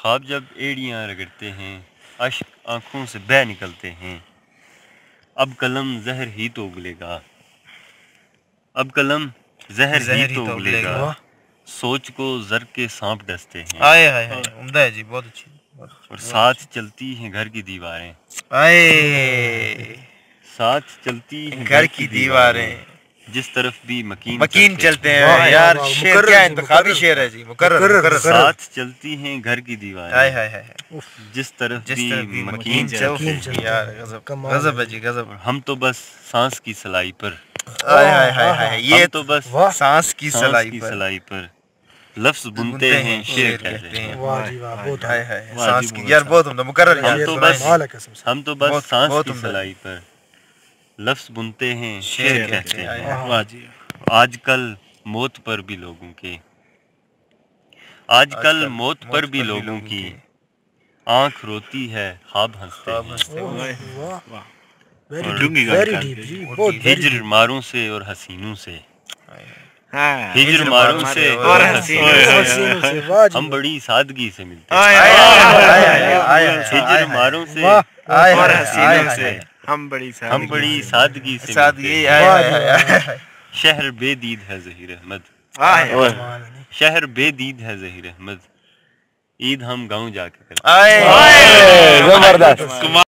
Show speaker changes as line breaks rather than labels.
ख्वाब जब एड़ियाँ रगड़ते हैं, अश्क आँखों से बह निकलते हैं। अब कलम जहर ही तो उगलेगा, अब कलम जहर ही तो उगलेगा। सोच को जर के सांप डसते हैं।
आए हाय हाय, उम्दा है जी, बहुत अच्छी।
और साथ चलती हैं घर की दीवारें।
आए
साथ चलती हैं
घर की दीवारें,
जिस तरफ भी
मकीन चलते हैं। यार शेर क्या इंतखाबी शेर है जी, मुकर्रर।
साथ चलती हैं घर की दीवारें।
हाय हाय हाय,
जिस तरफ भी
मकीन चलते हैं। यार गजब है जी, गजब।
हम तो बस सांस की सलाई पर।
हाय हाय हाय हाय, ये
तो बस
सांस की सलाई
पर लफ्ज बुनते हैं, शेर कहते हैं।
वाह जी वाह, बहुत
हाय हाय, सांस की। यार बहुत उम्दा, मुकर्रर।
हम तो बस सांस की सलाई पर लफ्ज बुनते हैं, शेर कहते हैं।
वाह जी।
आजकल मौत पर भी लोगों के, आजकल मौत पर भी लोगों की आंख रोती है, ख्वाब हंसते हैं। हिजर मारों से और हसीनों से, हिजर मारों से और हसीनों से हम बड़ी सादगी से मिलते हैं। हिजर मारों से और हसीनों से हम बड़ी सादगी से मिलते हैं। शहर बेदीद है ज़हीर अहमद, शहर बेदीद है ज़हीर अहमद। ईद हम गाँव जाके करते हैं।
जबरदस्त।